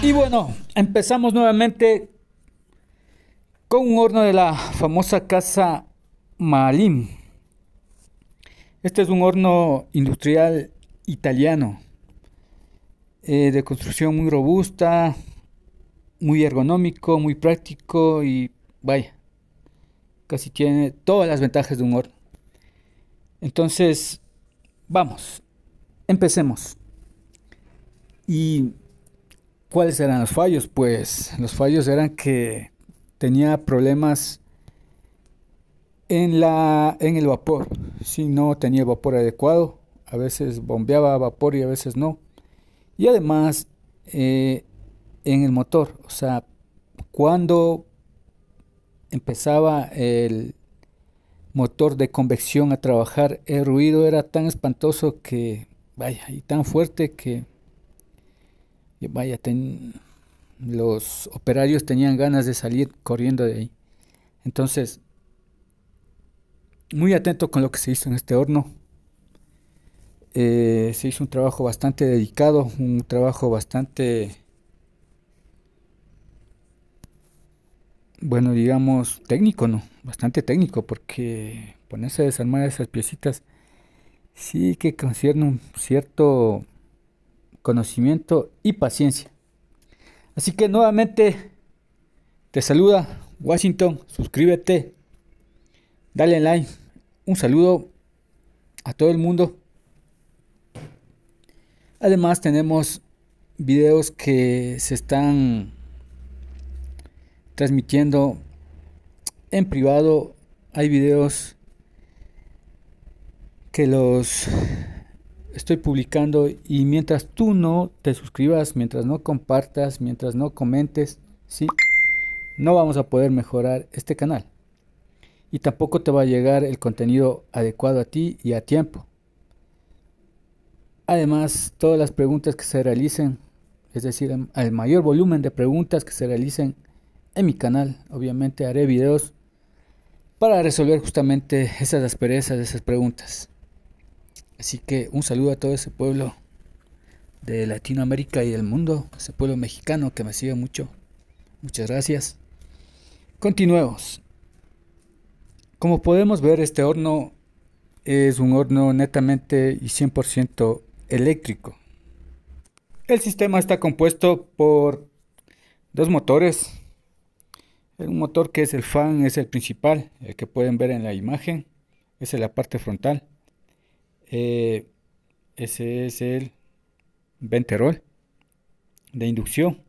Y bueno, empezamos nuevamente con un horno de la famosa casa Malim. Este es un horno industrial italiano, de construcción muy robusta, muy ergonómico, muy práctico y vaya, casi tiene todas las ventajas de un horno. Entonces, vamos, empecemos. ¿Y cuáles eran los fallos? Pues los fallos eran que tenía problemas en el vapor. Si no tenía el vapor adecuado, a veces bombeaba vapor y a veces no. Y además en el motor, o sea, cuando empezaba el motor de convección a trabajar, el ruido era tan espantoso que, vaya, y tan fuerte que vaya, los operarios tenían ganas de salir corriendo de ahí. Entonces, muy atento con lo que se hizo en este horno. Se hizo un trabajo bastante dedicado, un trabajo bastante, bueno, digamos, técnico, ¿no? Bastante técnico, porque ponerse a desarmar esas piecitas sí que concierne un cierto conocimiento y paciencia. Así que nuevamente te saluda Washington, suscríbete, dale like, un saludo a todo el mundo. Además tenemos videos que se están transmitiendo en privado. Hay videos que los estoy publicando y mientras tú no te suscribas, mientras no compartas, mientras no comentes, sí, no vamos a poder mejorar este canal. Y tampoco te va a llegar el contenido adecuado a ti y a tiempo. Además, todas las preguntas que se realicen, es decir, al mayor volumen de preguntas que se realicen en mi canal, obviamente haré videos para resolver justamente esas asperezas de esas preguntas. Así que un saludo a todo ese pueblo de Latinoamérica y del mundo, ese pueblo mexicano que me sigue mucho. Muchas gracias. Continuemos. Como podemos ver, este horno es un horno netamente y 100% eléctrico. El sistema está compuesto por dos motores. Un motor que es el fan, es el principal, el que pueden ver en la imagen. Esa es la parte frontal. Eh, Ese es el venterol de inducción.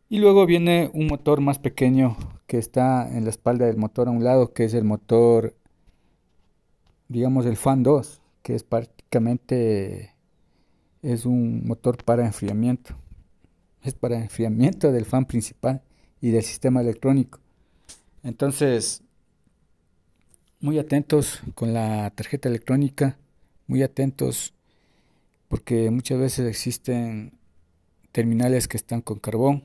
Y luego viene un motor más pequeño que está en la espalda del motor a un lado, que es el motor, digamos, el fan 2, que es prácticamente es un motor para enfriamiento. Es para enfriamiento del fan principal y del sistema electrónico. Entonces, muy atentos con la tarjeta electrónica, muy atentos porque muchas veces existen terminales que están con carbón,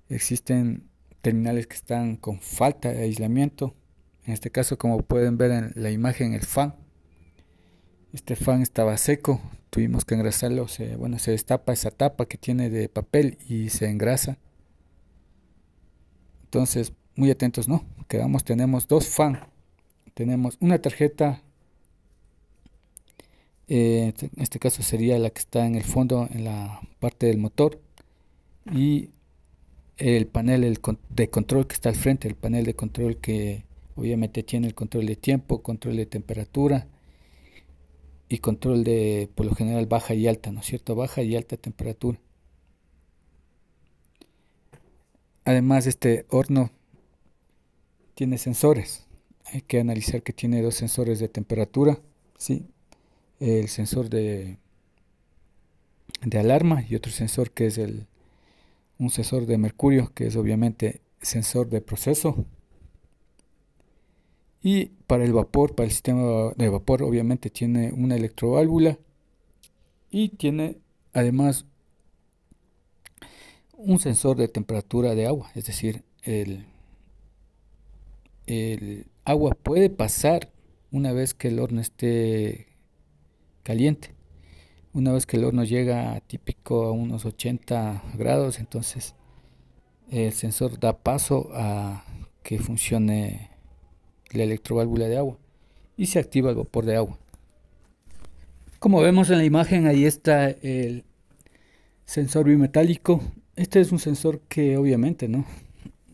existen terminales que están con falta de aislamiento. En este caso, como pueden ver en la imagen, el fan. Este fan estaba seco, tuvimos que engrasarlo, se destapa esa tapa que tiene de papel y se engrasa. Entonces, muy atentos, ¿no? Quedamos, tenemos dos fan, tenemos una tarjeta, en este caso sería la que está en el fondo, en la parte del motor, y el panel de control que está al frente, el panel de control que obviamente tiene el control de tiempo, control de temperatura y control de, por lo general, baja y alta, ¿no es cierto? Baja y alta temperatura. Además, este horno tiene sensores. Hay que analizar que tiene dos sensores de temperatura, ¿sí? El sensor de alarma y otro sensor que es un sensor de mercurio, que es obviamente sensor de proceso. Y para el vapor, para el sistema de vapor, obviamente tiene una electroválvula y tiene además un sensor de temperatura de agua, es decir, agua puede pasar una vez que el horno esté caliente. Una vez que el horno llega típico a unos 80 grados, entonces el sensor da paso a que funcione la electroválvula de agua y se activa el vapor de agua. Como vemos en la imagen, ahí está el sensor bimetálico. Este es un sensor que obviamente, ¿no?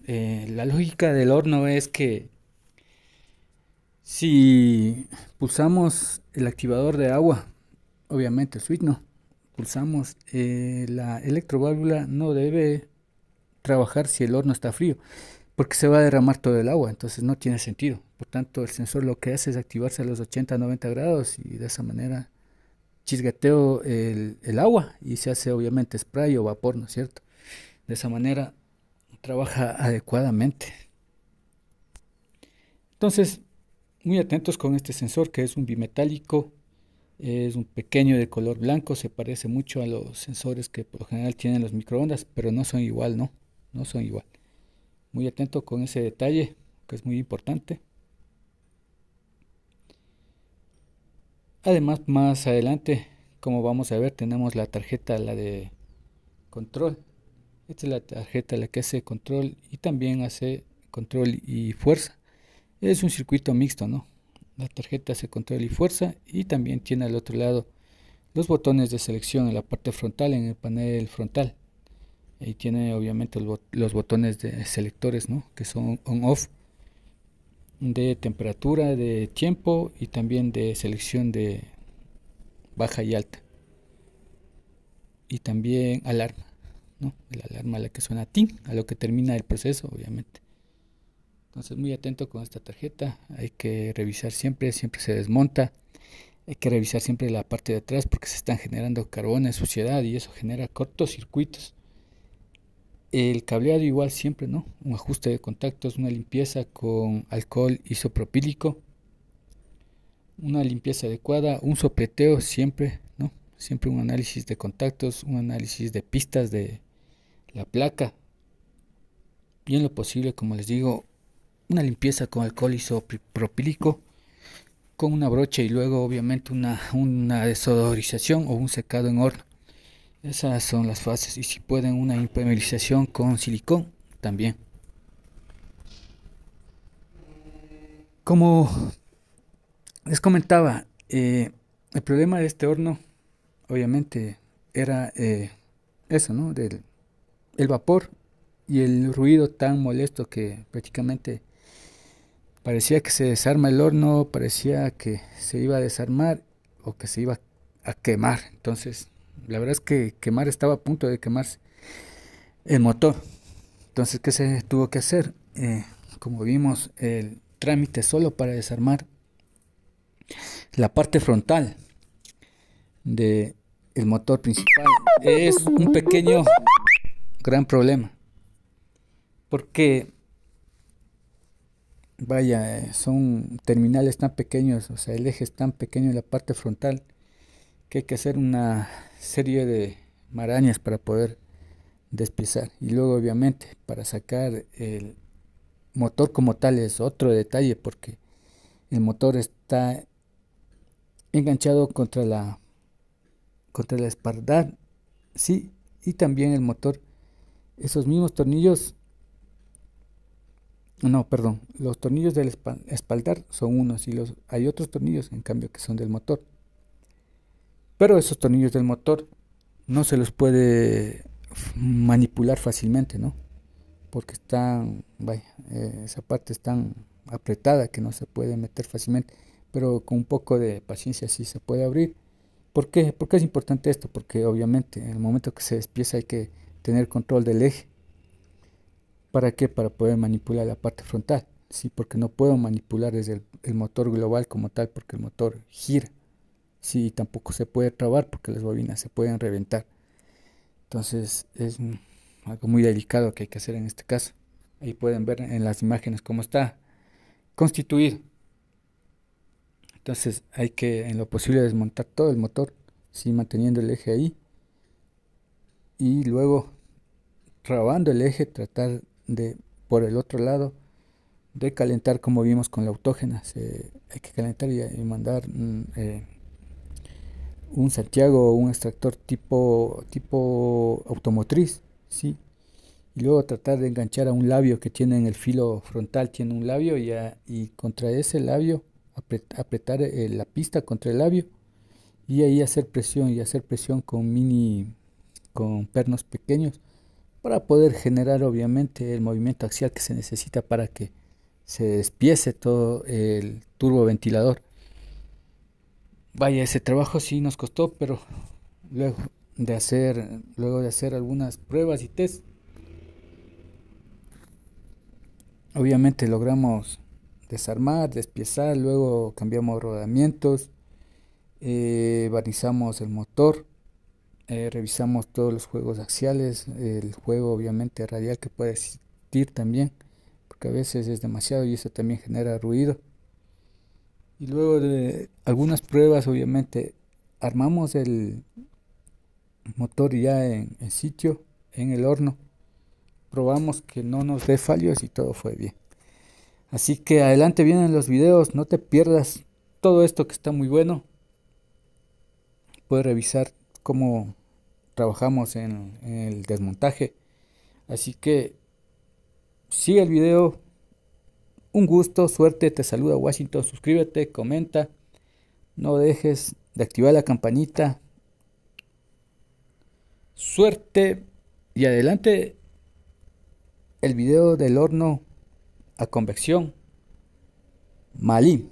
La lógica del horno es que si pulsamos el activador de agua, obviamente el switch no, pulsamos, la electroválvula no debe trabajar si el horno está frío, porque se va a derramar todo el agua, entonces no tiene sentido. Por tanto, el sensor lo que hace es activarse a los 80-90 grados y de esa manera chisgueteo el agua y se hace obviamente spray o vapor, ¿no es cierto? De esa manera trabaja adecuadamente. Entonces, muy atentos con este sensor que es un bimetálico, es un pequeño de color blanco, se parece mucho a los sensores que por lo general tienen los microondas, pero no son igual, ¿no? No son igual. Muy atento con ese detalle, que es muy importante. Además, más adelante, como vamos a ver, tenemos la tarjeta, la de control. Esta es la tarjeta la que hace control y también hace control y fuerza. Es un circuito mixto, ¿no? La tarjeta hace control y fuerza y también tiene al otro lado los botones de selección en la parte frontal, en el panel frontal. Ahí tiene obviamente los botones de selectores, ¿no? Que son on-off, de temperatura, de tiempo y también de selección de baja y alta. Y también alarma, ¿no? La alarma a la que suena tin, a lo que termina el proceso, obviamente. Entonces muy atento con esta tarjeta, hay que revisar siempre, siempre se desmonta, hay que revisar siempre la parte de atrás porque se están generando carbones, suciedad y eso genera cortocircuitos. El cableado igual siempre, ¿no? Un ajuste de contactos, una limpieza con alcohol isopropílico, una limpieza adecuada, un sopleteo siempre, ¿no? Siempre un análisis de contactos, un análisis de pistas de la placa y en lo posible, como les digo, una limpieza con alcohol isopropílico con una brocha y luego obviamente una desodorización o un secado en horno. Esas son las fases y si pueden una impermeabilización con silicón también. Como les comentaba, el problema de este horno obviamente era eso, ¿no? El vapor y el ruido tan molesto que prácticamente parecía que se desarma el horno, parecía que se iba a desarmar o que se iba a quemar. Entonces, la verdad es que quemar estaba a punto de quemarse el motor. Entonces, ¿qué se tuvo que hacer? Como vimos, el trámite solo para desarmar la parte frontal del motor principal es un pequeño gran problema. Porque, vaya, son terminales tan pequeños, o sea, el eje es tan pequeño en la parte frontal que hay que hacer una serie de marañas para poder despiezar. Y luego, obviamente, para sacar el motor como tal es otro detalle porque el motor está enganchado contra la espaldar, sí, y también el motor, esos mismos tornillos, no, perdón, los tornillos del espaldar son unos y hay otros tornillos en cambio que son del motor. Pero esos tornillos del motor no se los puede manipular fácilmente, ¿no? Porque están, vaya, esa parte es tan apretada que no se puede meter fácilmente, pero con un poco de paciencia sí se puede abrir. ¿Por qué? ¿Por qué es importante esto? Porque obviamente en el momento que se despieza hay que tener control del eje. ¿Para qué? Para poder manipular la parte frontal. Sí, porque no puedo manipular desde el motor global como tal, porque el motor gira. Sí, tampoco se puede trabar porque las bobinas se pueden reventar. Entonces es algo muy delicado que hay que hacer en este caso. Ahí pueden ver en las imágenes cómo está constituido. Entonces hay que en lo posible desmontar todo el motor, sí, manteniendo el eje ahí. Y luego trabando el eje tratar de por el otro lado de calentar, como vimos con la autógena. Hay que calentar y mandar un Santiago o un extractor tipo automotriz, ¿sí? Y luego tratar de enganchar a un labio que tiene en el filo frontal, tiene un labio y contra ese labio apretar la pista contra el labio y ahí hacer presión con pernos pequeños para poder generar obviamente el movimiento axial que se necesita para que se despiece todo el turboventilador. Vaya, ese trabajo sí nos costó, pero luego luego de hacer algunas pruebas y test, obviamente logramos desarmar, despiezar, luego cambiamos rodamientos, barnizamos el motor, revisamos todos los juegos axiales, el juego obviamente radial que puede existir también, porque a veces es demasiado y eso también genera ruido. Y luego de algunas pruebas, obviamente, armamos el motor ya en sitio, en el horno. Probamos que no nos dé fallos y todo fue bien. Así que adelante vienen los videos, no te pierdas todo esto que está muy bueno. Puedes revisar cómo trabajamos en el desmontaje. Así que sigue el video. Un gusto, suerte, te saluda Washington, suscríbete, comenta, no dejes de activar la campanita. Suerte y adelante el video del horno a convección Malí.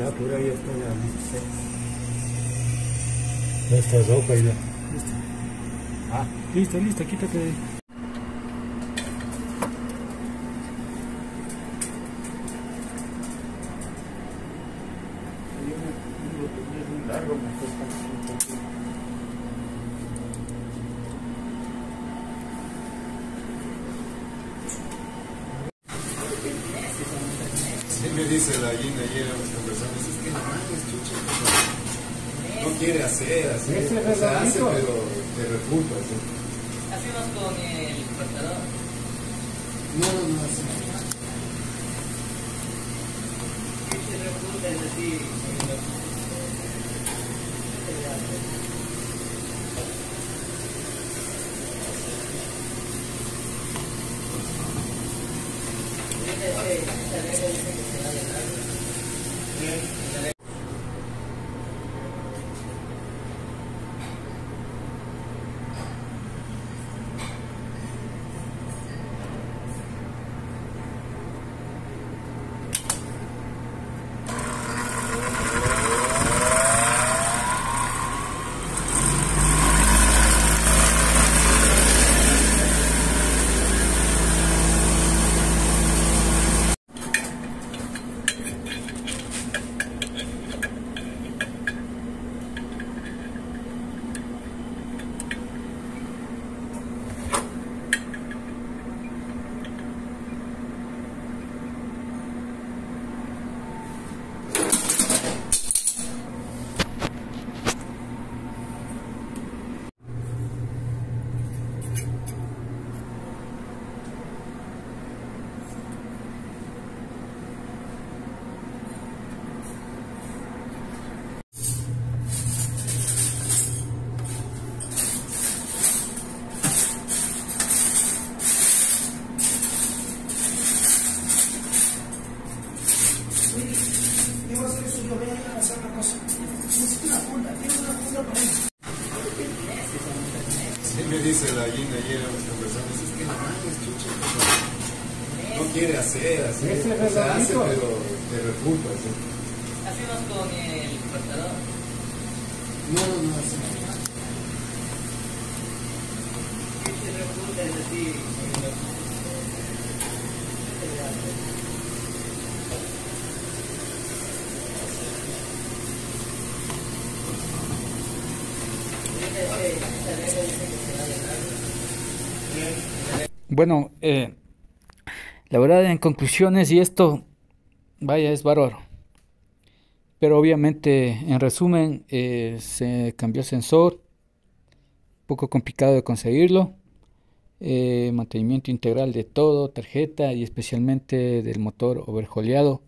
temperatura ya está ya listo. Ya está ropa y ya. Listo. Ah, listo, quítate. Largo, me cuesta un poco. Sí, me dice la Gina ayer conversando, es que no mames, chucha, no quiere hacer, así, o sea, hace, pero te refuta, así. Hacemos con el cortador. No, así. Se refuta, es así. Sí, me dice la Gina ayer conversando, es que no mames, chucha, no quiere hacer, así, o sea, hace, pero te refuta, así. Hacemos con el cortador. No, así. Se refuta, es así. Bueno, la verdad, en conclusiones, y esto, vaya, es bárbaro. Pero obviamente, en resumen, se cambió sensor, un poco complicado de conseguirlo. Mantenimiento integral de todo, tarjeta y especialmente del motor overhaulado.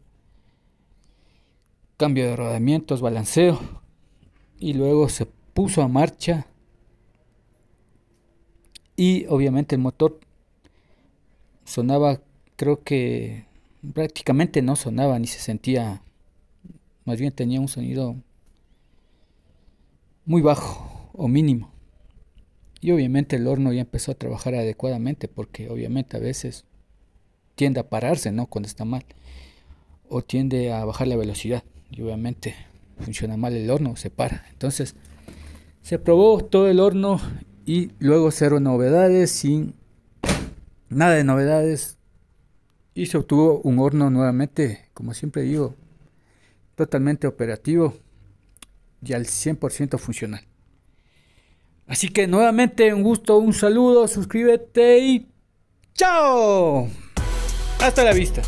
Cambio de rodamientos, balanceo. Y luego se puso a marcha. Y obviamente el motor sonaba, creo que prácticamente no sonaba ni se sentía, más bien tenía un sonido muy bajo o mínimo. Y obviamente el horno ya empezó a trabajar adecuadamente, porque obviamente a veces tiende a pararse, ¿no?, cuando está mal, o tiende a bajar la velocidad, y obviamente funciona mal el horno, se para. Entonces se probó todo el horno y luego cero novedades, sin nada de novedades, y se obtuvo un horno nuevamente, como siempre digo, totalmente operativo y al 100% funcional. Así que nuevamente un gusto, un saludo, suscríbete y ¡chao! Hasta la vista.